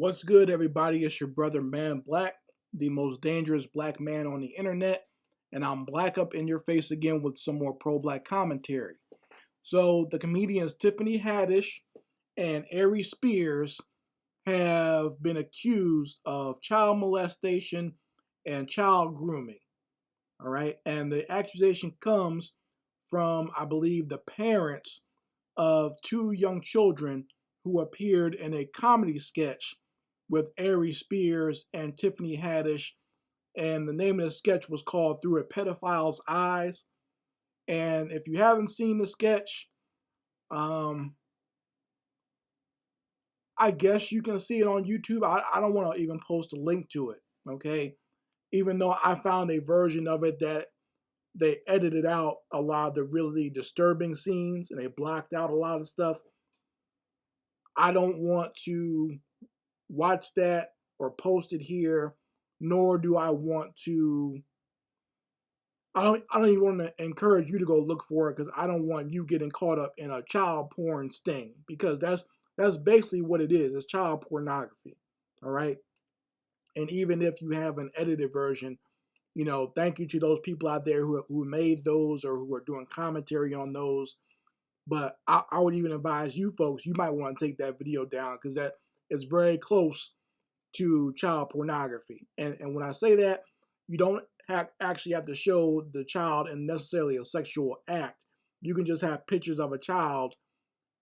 What's good, everybody? It's your brother, Man Black, the most dangerous black man on the internet, and I'm black up in your face again with some more pro-black commentary. So, the comedians Tiffany Haddish and Aries have been accused of child molestation and child grooming. All right, and the accusation comes from, I believe, the parents of two young children who appeared in a comedy sketch with Aries and Tiffany Haddish. And the name of the sketch was called Through a Pedophile's Eyes. And if you haven't seen the sketch, I guess you can see it on YouTube. I don't want to even post a link to it, okay? Even though I found a version of it that they edited out a lot of the really disturbing scenes and they blocked out a lot of stuff. I don't want to watch that or post it here, nor do I want to. I don't even want to encourage you to go look for it because I don't want you getting caught up in a child porn sting, because that's basically what it is. It's child pornography. All right. And even if you have an edited version, thank you to those people out there who made those or who are doing commentary on those. But I would even advise you folks, you might want to take that video down because that is very close to child pornography. And when I say that, you don't actually have to show the child in necessarily a sexual act. You can just have pictures of a child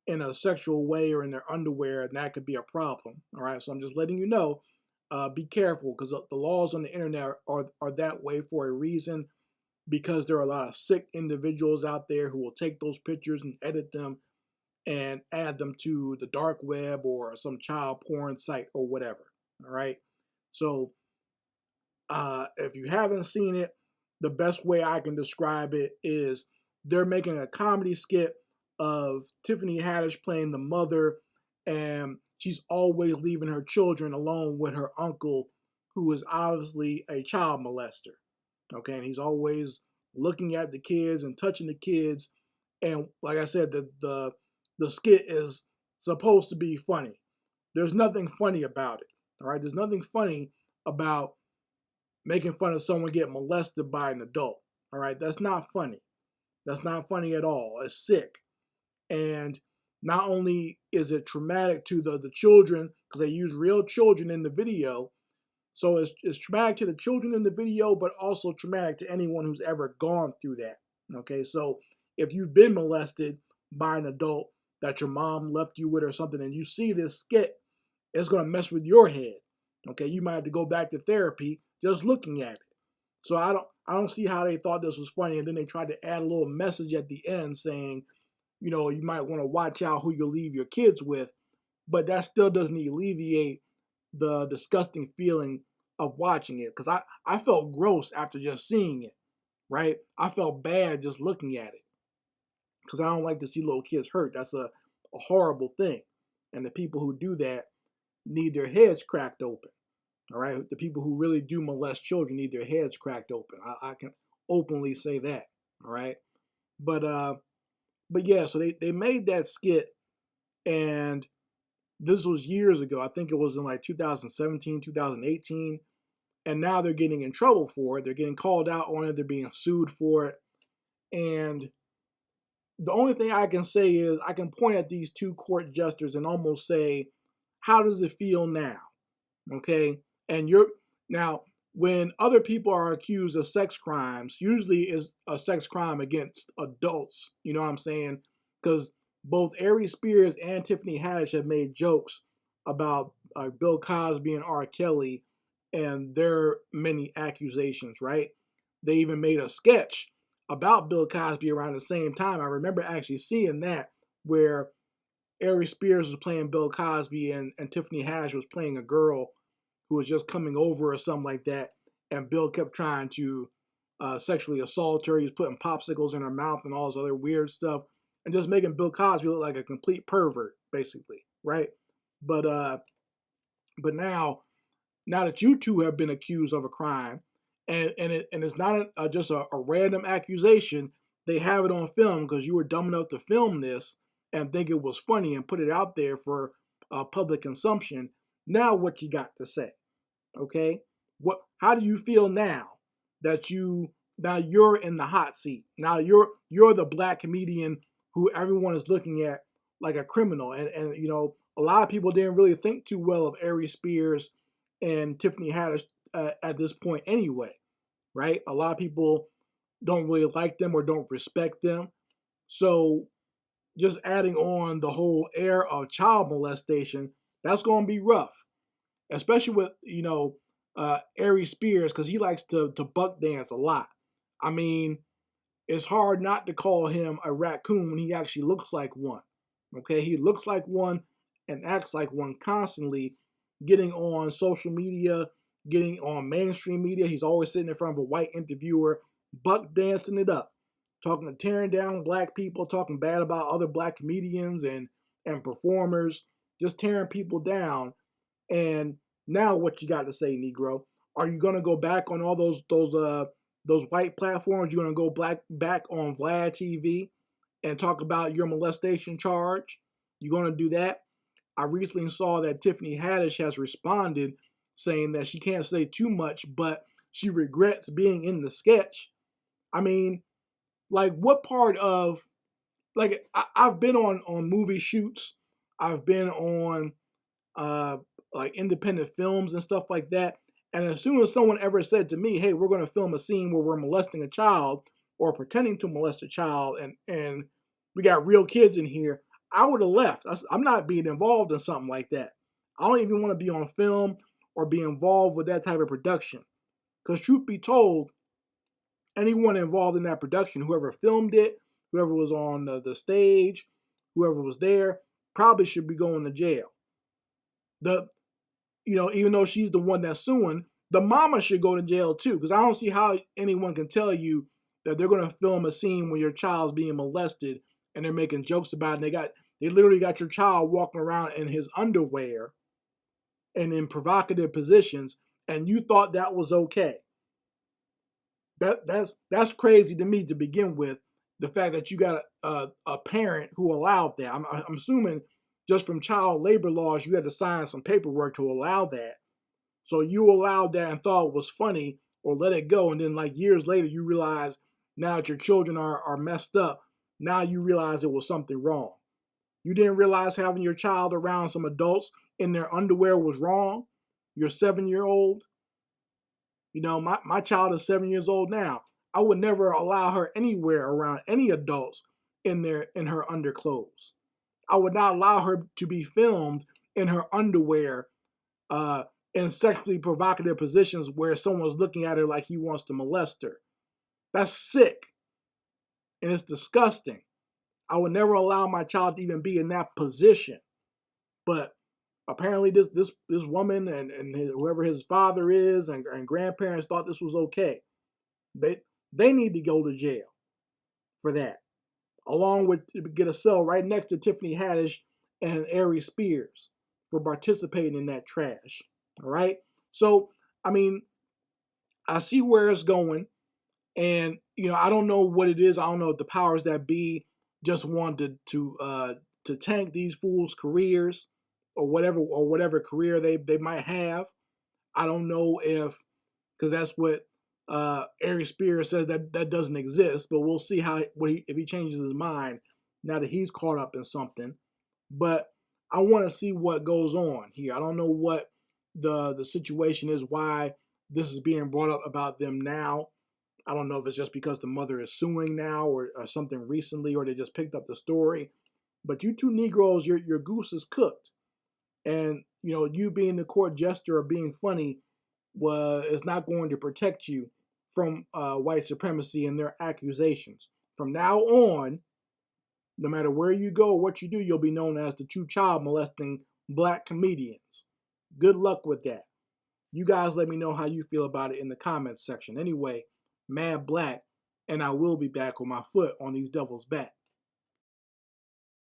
in a sexual way or in their underwear, and that could be a problem. All right, so I'm just letting you know, be careful, because the laws on the internet are that way for a reason, because there are a lot of sick individuals out there who will take those pictures and edit them and add them to the dark web or some child porn site or whatever. All right. So if you haven't seen it, the best way I can describe it is they're making a comedy skit of Tiffany Haddish playing the mother, and she's always leaving her children alone with her uncle, who is obviously a child molester. Okay, and he's always looking at the kids and touching the kids. And like I said, the skit is supposed to be funny. There's nothing funny about it. All right, there's nothing funny about making fun of someone getting molested by an adult. All right, that's not funny. That's not funny at all. It's sick. And not only is it traumatic to the children, because they use real children in the video, so it's traumatic to the children in the video, but also traumatic to anyone who's ever gone through that. Okay, so if you've been molested by an adult that your mom left you with or something, and you see this skit, it's going to mess with your head. Okay, you might have to go back to therapy just looking at it. So I don't see how they thought this was funny, and then they tried to add a little message at the end saying, you might want to watch out who you leave your kids with, but that still doesn't alleviate the disgusting feeling of watching it, because I felt gross after just seeing it, right? I felt bad just looking at it, because I don't like to see little kids hurt. That's a horrible thing. And the people who do that need their heads cracked open, all right? The people who really do molest children need their heads cracked open. I can openly say that, all right? But yeah, so they made that skit, and this was years ago. I think it was in like 2017, 2018. And now they're getting in trouble for it. They're getting called out on it. They're being sued for it. And the only thing I can say is I can point at these two court jesters and almost say, how does it feel now? Okay. And now, when other people are accused of sex crimes, usually is a sex crime against adults. You know what I'm saying? Because both Aries and Tiffany Haddish have made jokes about Bill Cosby and R. Kelly and their many accusations, right? They even made a sketch about Bill Cosby around the same time. I remember actually seeing that, where Aries was playing Bill Cosby and Tiffany Haddish was playing a girl who was just coming over or something like that. And Bill kept trying to sexually assault her. He was putting popsicles in her mouth and all this other weird stuff, and just making Bill Cosby look like a complete pervert, basically, right? But now that you two have been accused of a crime, and it's not just a random accusation, they have it on film because you were dumb enough to film this and think it was funny and put it out there for public consumption. Now what you got to say? Okay? How do you feel now that you're in the hot seat? Now you're the black comedian who everyone is looking at like a criminal. And a lot of people didn't really think too well of Aries Spears and Tiffany Haddish at this point anyway, right? A lot of people don't really like them or don't respect them. So just adding on the whole air of child molestation, that's going to be rough, especially with Aries Spears, because he likes to buck dance a lot. I mean, it's hard not to call him a raccoon when he actually looks like one. Okay, he looks like one and acts like one constantly, getting on social media, getting on mainstream media. He's always sitting in front of a white interviewer, buck dancing it up, tearing down black people, talking bad about other black comedians and performers, just tearing people down. And now what you got to say, Negro? Are you gonna go back on all those white platforms? You're gonna go back on Vlad TV and talk about your molestation charge? You're gonna do that? I recently saw that Tiffany Haddish has responded saying that she can't say too much, but she regrets being in the sketch. I mean, like, what part of, like, I've been on movie shoots, I've been on like independent films and stuff like that. And as soon as someone ever said to me, "Hey, we're going to film a scene where we're molesting a child or pretending to molest a child, and we got real kids in here," I would have left. I'm not being involved in something like that. I don't even want to be on film or be involved with that type of production. Because truth be told, anyone involved in that production, whoever filmed it, whoever was on the stage, whoever was there, probably should be going to jail. Even though she's the one that's suing, the mama should go to jail too. Because I don't see how anyone can tell you that they're going to film a scene where your child's being molested and they're making jokes about it. And they literally got your child walking around in his underwear and in provocative positions, and you thought that was okay. That's crazy to me to begin with. The fact that you got a parent who allowed that. I'm assuming just from child labor laws, you had to sign some paperwork to allow that. So you allowed that and thought it was funny or let it go. And then like years later, you realize now that your children are messed up. Now you realize it was something wrong. You didn't realize having your child around some adults in their underwear was wrong. Your 7-year-old. My child is 7 years old now. I would never allow her anywhere around any adults in her underclothes. I would not allow her to be filmed in her underwear in sexually provocative positions where someone's looking at her like he wants to molest her. That's sick. And it's disgusting. I would never allow my child to even be in that position. But apparently this woman and whoever his father is and grandparents thought this was okay. They need to go to jail for that. Along with get a cell right next to Tiffany Haddish and Aries Spears for participating in that trash. All right. So, I mean, I see where it's going. And, I don't know what it is. I don't know if the powers that be just wanted to tank these fools' careers or whatever career they might have. I don't know because that's what Aries Spears says that doesn't exist. But we'll see if he changes his mind now that he's caught up in something. But I want to see what goes on here. I don't know what the situation is, why this is being brought up about them now. I don't know if it's just because the mother is suing now or something recently, or they just picked up the story. But you two Negroes, your goose is cooked. And, you being the court jester or being funny is not going to protect you from white supremacy and their accusations. From now on, no matter where you go or what you do, you'll be known as the two child molesting black comedians. Good luck with that. You guys let me know how you feel about it in the comments section. Anyway, Mad Black, and I will be back with my foot on these devils' back.